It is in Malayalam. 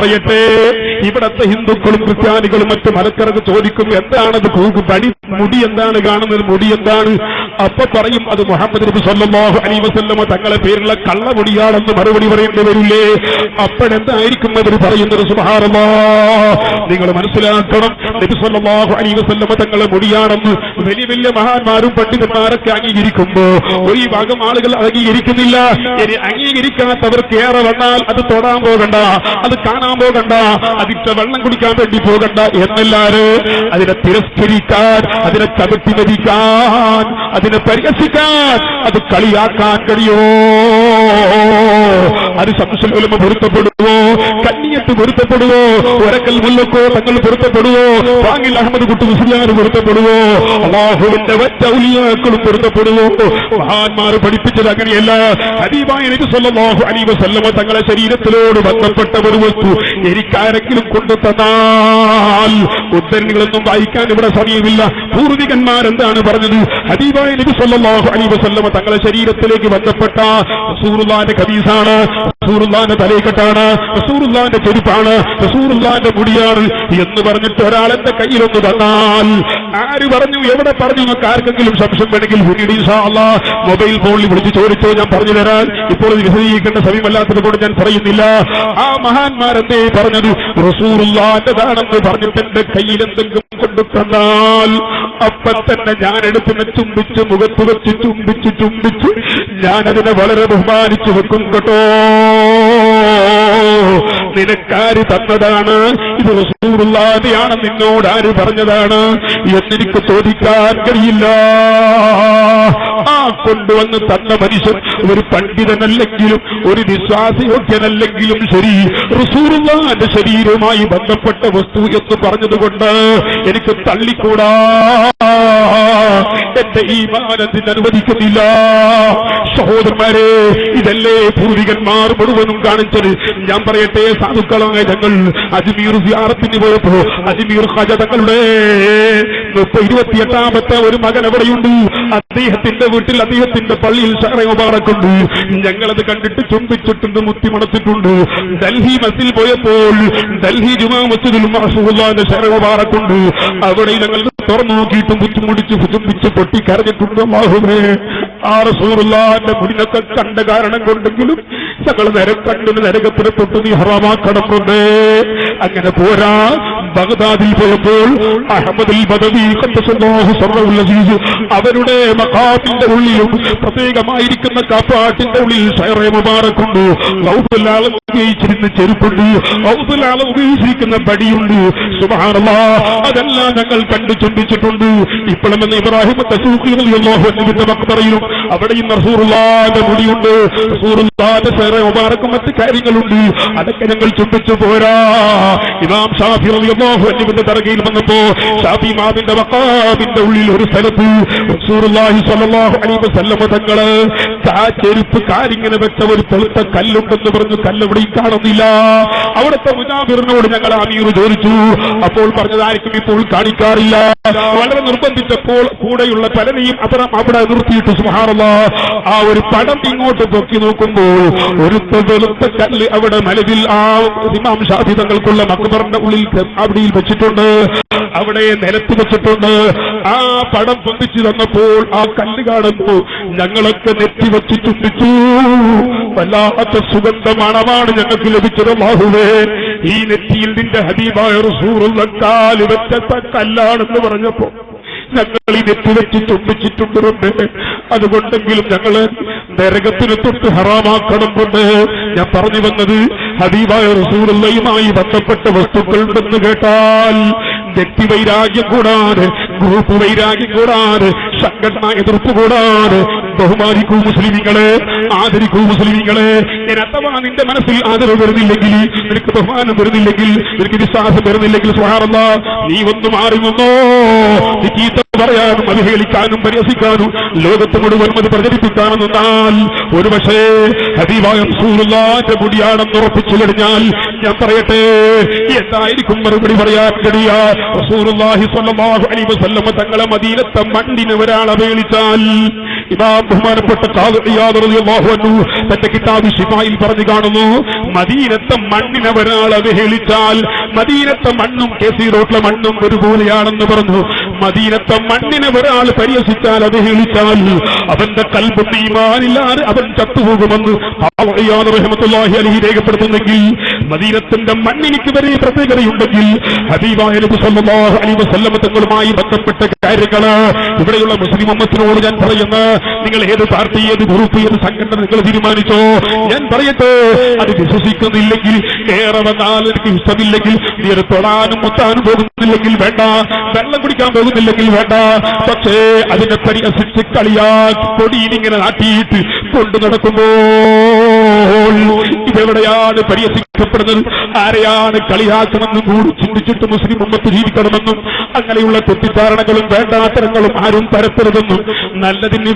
പറയട്ടെ, ഇവിടത്തെ ഹിന്ദുക്കളും ക്രിസ്ത്യാനികളും മറ്റു മലക്കർക്ക് ചോദിക്കും, എന്താണത് മുടി എന്താണ് കാണുന്നത്, മുടി എന്താണ്? അപ്പൊ പറയും അത് മുഹമ്മദ് നബി സല്ലല്ലാഹു അലൈഹി വസല്ലമ തങ്ങളെ പേരുള്ള കള്ളമുടിയാണെന്ന് മറുപടി പറയേണ്ടി വരില്ലേ? അപ്പോഴെന്തായിരിക്കും അവർ പറയുന്നത്? സുബ്ഹാനല്ലാഹ്, നിങ്ങൾ മനസ്സിലാക്കണം, നബി സല്ലല്ലാഹു അലൈഹി വസല്ലമ തങ്ങളെ മുടിയാണെന്ന് വലിയ വലിയ മഹാന്മാരും പണ്ഡിതന്മാരൊക്കെ അംഗീകരിക്കുമ്പോ ഒരു ഭാഗം ആളുകൾ അംഗീകരിക്കുന്നില്ല. ഇനി അംഗീകരിക്കാത്തവർക്ക് ഏറെ വന്നാൽ അത് തൊടാൻ പോകണ്ട, അത് കാണാൻ പോകണ്ട, അതിന്റെ വെള്ളം കുടിക്കാൻ വേണ്ടി പോകണ്ട എന്നല്ലാതെ അതിനെ തിരസ്കരിക്കാൻ, അതിനെ ചവിട്ടി മരിക്കാൻ, അതിനെ പരിഹസിക്കാൻ, അത് കളിയാക്കാൻ കഴിയോ? അത് ശംസുൽ ഉലമ പൊരുത്തപ്പെടുവോ? കന്നിയത്ത് പൊരുത്തപ്പെടുവോ? ഒരക്കൽ മുല്ലക്കോ തങ്ങൾ പൊരുത്തപ്പെടുവോ? വാങ്ങിൽ അഹമ്മദ് കുട്ടി മുസ്ലിയാർ പൊരുത്തപ്പെടുവോ? അല്ലാഹുവിന്റെ വറ്റ ഔലിയാക്കളും പൊരുത്തപ്പെടുവോ? മഹാന്മാർ പഠിപ്പിച്ചത് അങ്ങനെയല്ല. ഹബീബായ നബി സല്ലല്ലാഹു അലൈഹി വസല്ലമ തങ്ങളെ ശരീരത്തിലോട് ബന്ധപ്പെട്ട ഒരു വസ്തു എനിക്കാരെങ്കിലും കൊണ്ടു തന്നാൽ, ഉദ്ധരണികളൊന്നും വായിക്കാൻ ഇവിടെ സമയമില്ല. പൂർവികന്മാരെന്താണ് പറഞ്ഞത്? ഹബീബായ നബി സല്ലല്ലാഹു അലൈഹി വസല്ലമ തങ്ങളെ ശരീരത്തിലേക്ക് ബന്ധപ്പെട്ട റസൂലുള്ളാഹിന്റെ ഖമീസാണ്, റസൂലുള്ളാഹിന്റെ തലയിക്കെട്ടാണ്, റസൂലുള്ളാഹിന്റെ ചെരുപ്പാണ്, റസൂലുള്ളാഹിന്റെ മുടിയാണ് എന്ന് പറഞ്ഞിട്ട് ഒരാൾ എന്റെ കയ്യിലൊന്ന് തന്നാൽ, ആര് പറഞ്ഞു, എവിടെ പറഞ്ഞു? നമുക്ക് ആർക്കെങ്കിലും സംശയം വേണമെങ്കിൽ പിന്നീട് ഇൻഷാ അല്ലാഹ് മൊബൈൽ ഫോണിൽ വിളിച്ച് ചോദിച്ചോ, ഞാൻ പറഞ്ഞു തരാൻ. ഇപ്പോൾ വിശദീകരിക്കേണ്ട സമയമല്ലാത്തത് കൊണ്ട് ഞാൻ പറയുന്നില്ല. ആ മഹാന്മാരെന്തേ പറഞ്ഞത്? റസൂലുള്ളാഹിന്റെതാണെന്ന് പറഞ്ഞിട്ട് എന്റെ കയ്യിൽ എന്തെങ്കിലും കൊണ്ടു തന്നാൽ അപ്പം തന്നെ ഞാൻ എടുത്തിനെ ചുംബിച്ച് മുഖത്ത് വെച്ച് ചുംബിച്ച് ഞാനതിനെ വളരെ ബഹുമാനിച്ചു വെക്കും കേട്ടോ. നിനക്കാര് തന്നതാണ്? ഇത് റസൂലുള്ളാഹിയാണ്, നിന്നോട് ആര് പറഞ്ഞതാണ് എന്നെനിക്ക് ചോദിക്കാൻ കഴിയില്ല. ആ കൊണ്ടുവന്ന് തന്ന മനുഷ്യൻ ഒരു പണ്ഡിതനല്ലെങ്കിലും ഒരു വിശ്വാസയോഗ്യനല്ലെങ്കിലും ശരി, റസൂലുള്ളാഹിന്റെ ശരീരവുമായി ബന്ധപ്പെട്ട വസ്തു എന്ന് പറഞ്ഞതുകൊണ്ട് എനിക്ക് തള്ളിക്കൂടാ. എന്റെ ഈമാൻ അതിന് അനുവദിക്കുന്നില്ല. സഹോദരന്മാരെ, ഇതല്ലേ പൂർവികന്മാർ മുഴുവനും കാണിച്ചത്. ഞാൻ പറയട്ടെ, സാധുക്കളായ ഞങ്ങൾ അജ്മീർ സിയാറത്തിന് പോയപ്പോ അജ്മീർ ഖാജ തങ്ങളുടെ 28ാമത്തെ ഒരു മകൻ എവിടെയുണ്ട്? അദ്ദേഹത്തിന്റെ വീട്ടിൽ, അദ്ദേഹത്തിന്റെ പള്ളിയിൽ ഷഹറെ മുബാറക്കുണ്ട്. ഞങ്ങളത് കണ്ടിട്ട് ചുംബിച്ചിട്ടുണ്ട്, മുത്തിമണത്തിട്ടുണ്ട്. ഡൽഹി മസ്ജിദിൽ പോയപ്പോൾ ഡൽഹി ജുമാ മസ്ജിദിൽ റസൂലുള്ളാഹിന്റെ ഷഹറെ മുബാറക്കുണ്ട്. അവിടെ ഞങ്ങൾ തുറന്നു നോക്കിയിട്ടും മുച്ചുമുടിച്ച് ചുംബിച്ച് പൊട്ടിക്കരഞ്ഞിട്ടുണ്ട്. അല്ലാഹുവേ, ആ റസൂലുള്ളാഹിന്റെ മുടിനൊക്കെ കണ്ട കാരണം കൊണ്ടെങ്കിലും ഞങ്ങൾ കണ്ടിന് നരകത്തിന് തൊട്ട് നീ ഹറാമാക്കണം കൊണ്ട്. അങ്ങനെ പോരാ, ബഗ്ദാദിൽ പോയപ്പോൾ അഹ്മദുൽ ബദവി ഖദ്ദസല്ലാഹു സർറഹുൽ അസീസ് അവരുടെ മഖാമിന്റെ ഉള്ളിലും പ്രത്യേകമായിരിക്കുന്ന കാപ്പാട്ടിന്റെ ഉള്ളിൽ ഷഹറെ മുബാറക്കുണ്ട്. ഔദുലാൽ ഉപയോഗിച്ചിരുന്ന ചെരുപ്പുണ്ട്, ഔദുലാൽ ഉപയോഗിച്ചിരിക്കുന്ന പടിയുണ്ട്. സുബ്ഹാനല്ലാഹ്, അതെല്ലാം ഞങ്ങൾ കണ്ടു ചുംബിച്ചിട്ടുണ്ട്. ഇപ്പോഴെന്ന് ഇബ്രാഹിം തസൂഖി റളിയല്ലാഹു അൻഹുവിന്റെ മഖ്ബറയിലും അവിടെയും റസൂലുള്ളാഹിന്റെ മുടിയുണ്ട്, റസൂലുള്ളാഹിന്റെ ഷഹറെ മുബാറക്കും മറ്റ് കാര്യങ്ങളുണ്ട്. അതൊക്കെ ഞങ്ങൾ ചുംബിച്ചു പോരാ. ഇമാം ഷാഫി റളിയല്ലാഹു അൻഹുവിന്റെ ദർഗയിൽ വന്നപ്പോ ഷാഫി ഇമാമിന്റെ മഖാമിന്റെ ഉള്ളിൽ ഒരു സ്ഥലത്ത് റസൂലുള്ളാഹി സ്വല്ലല്ലാഹു അലൈഹി വസല്ലം തങ്ങള് ചെരുപ്പ് കാരിങ്ങനെ വെച്ച ഒരു തെളുത്ത കല്ലുണ്ടെന്ന് പറഞ്ഞു. കല്ലെവിടെയും കാണുന്നില്ല. അവിടുത്തെ മുജാബിറിനോട് ഞങ്ങൾ അമീർ ചോദിച്ചു. അപ്പോൾ പറഞ്ഞതായിരിക്കും ഇപ്പോൾ കാണിക്കാറില്ല. വളരെ നിർബന്ധിച്ചപ്പോൾ കൂടെയുള്ള പലരെയും അവിടെ നിർത്തിയിട്ട് സുബ്ഹാനല്ലാഹ് ആ ഒരു പടം ഇങ്ങോട്ട് പൊക്കി നോക്കുമ്പോൾ ഒരു വെളുത്ത കല്ല് അവിടെ മലവിൽ ആ ഇമാം ഷാഫി തങ്ങൾക്കുള്ള മഖ്ബറിന്റെ ഉള്ളിൽ അവിടെയിൽ വെച്ചിട്ടുണ്ട്, അവിടെ നിലത്ത് വെച്ചിട്ടുണ്ട്. ആ പടം പൊന്തിച്ചു തന്നപ്പോൾ ആ കല്ല് കാണുമ്പോൾ ഞങ്ങളൊക്കെ നെറ്റി വെച്ച് ചുംബിച്ചു. വല്ലാത്ത സുഗന്ധ മണമാണ് ഞങ്ങൾക്ക് ലഭിച്ചത്. അല്ലാഹുവേ, ഈ നെറ്റിയിൽ നിന്റെ ഹബീബായ റസൂലുള്ളാഹി കാല് വെച്ച കല്ലാണെന്ന് പറഞ്ഞപ്പോ ഞങ്ങൾ ഈ നെറ്റി വെച്ച് ചുംബിച്ചിട്ടുണ്ട്. അതുകൊണ്ടെങ്കിലും ഞങ്ങള് നരകത്തിന് തൊട്ട് ഹറാമാക്കണം കൊണ്ട്. ഞാൻ പറഞ്ഞു വന്നത്, ഹബീബായ റസൂലുള്ളാഹിയുമായി ബന്ധപ്പെട്ട വസ്തുക്കൾ ഉണ്ടെന്ന് കേട്ടാൽ വ്യക്തി വൈരാഗ്യം കൂടാതെ, ഗ്രൂപ്പ് വൈരാഗ്യം കൂടാതെ, സംഘടന എതിർപ്പ് കൂടാതെ ബഹുമാനിക്കൂ മുസ്ലിമീങ്ങളെ, ആദരിക്കൂ മുസ്ലിമീങ്ങളെ. ഞാൻ അഥവാ നിന്റെ മനസ്സിൽ ആദരവ് വരുന്നില്ലെങ്കിൽ, നിനക്ക് ബഹുമാനം വരുന്നില്ലെങ്കിൽ, നിനക്ക് വിശ്വാസം വരുന്നില്ലെങ്കിൽ, സുബ്ഹാനല്ലാഹ്, നീ ഒന്ന് മാറി വന്നോ. നീ ചീത്ത പറയാനും അവഹേളിക്കാനും പരിഹസിക്കാനും ലോകത്ത് മുഴുവൻ അത് പ്രചരിപ്പിക്കാനും നിന്നാൽ ഒരു പക്ഷേ ഹബീബായ റസൂലുള്ളാഹിന്റെ മുടിയാണെന്ന് ഉറപ്പിച്ചു കഴിഞ്ഞാൽ ഞാൻ പറയട്ടെ, എന്തായിരിക്കും മറുപടി പറയാൻ കഴിയുക? റസൂലുള്ളാഹി സ്വല്ലല്ലാഹു അലൈഹി വസല്ലം തങ്ങളെ മദീനത്തെ മണ്ണിനെ ഒരാൾ അവഹേളിച്ചാൽ ഇമാം ബഹുമാനപ്പെട്ട ഖാദി ഇയാദ് റളിയല്ലാഹു അൻഹു തന്റെ കിതാബ് ശിഫായിൽ പറഞ്ഞു കാണുന്നു, മദീനത്തെ മണ്ണിനെ ഒരാൾ അവഹേളിച്ചാൽ മദീനത്തെ മണ്ണും കെസി റോട്ടിലെ മണ്ണും ഒരുപോലെയാണെന്ന് പറഞ്ഞു. മദീനത്തെ മണ്ണിനെ ഒരാൾ പരിഹസിച്ചാൽ അവഹേളിച്ചാൽ അവന്റെ കൽബും ഈമാനില്ലാതെ അവൻ ചത്തുപോകുമെന്ന് ഖാദി ഇയാദ് റഹ്മത്തുള്ളാഹി അലൈഹി രേഖപ്പെടുത്തുന്നെങ്കിൽ, മദീനത്തിന്റെ മണ്ണിനിക്ക് വരെ പ്രത്യേകതയുണ്ടെങ്കിൽ ഹബീബായ നബി സല്ലല്ലാഹു അലൈഹി വസല്ലം തങ്ങളുമായി ബന്ധപ്പെട്ട കാര്യങ്ങള് ഇവിടെയുള്ള മുസ്ലിം ഉമ്മത്തിനോട് ഞാൻ പറയുന്ന, നിങ്ങൾ ഏത് പാർട്ടി, ഏത് ഗ്രൂപ്പ്, ഏത് സംഘടന നിങ്ങൾ തീരുമാനിച്ചോ, ഞാൻ പറയട്ടെ, അത് വിശ്വസിക്കുന്നില്ലെങ്കിൽ, ഏറെ വന്നാൽ എനിക്ക് ഇഷ്ടമില്ലെങ്കിൽ, നീ ഒരു തൊടാനും മുത്താനും പോകുന്നില്ലെങ്കിൽ വേണ്ട, വെള്ളം കുടിക്കാൻ പോകുന്നില്ലെങ്കിൽ വേണ്ട, പക്ഷേ അതിനെ പരിഹസിച്ച് കളിയാക്കി പൊടിയിലിങ്ങനെ നാട്ടിയിട്ട് കൊണ്ടു നടക്കുമ്പോൾ ഇതെവിടെയാണ് പരിഹസിക്കപ്പെടുന്നത്, ആരെയാണ് കളിയാക്കണമെന്നും കൂടി ചിന്തിച്ചിട്ട് മുസ്ലിം ഉമ്മത്ത് ജീവിക്കണമെന്നും അങ്ങനെയുള്ള തെറ്റിദ്ധാരണകളും വേണ്ടാത്തരങ്ങളും ആരും പരത്തരുതെന്നും നല്ലതിന്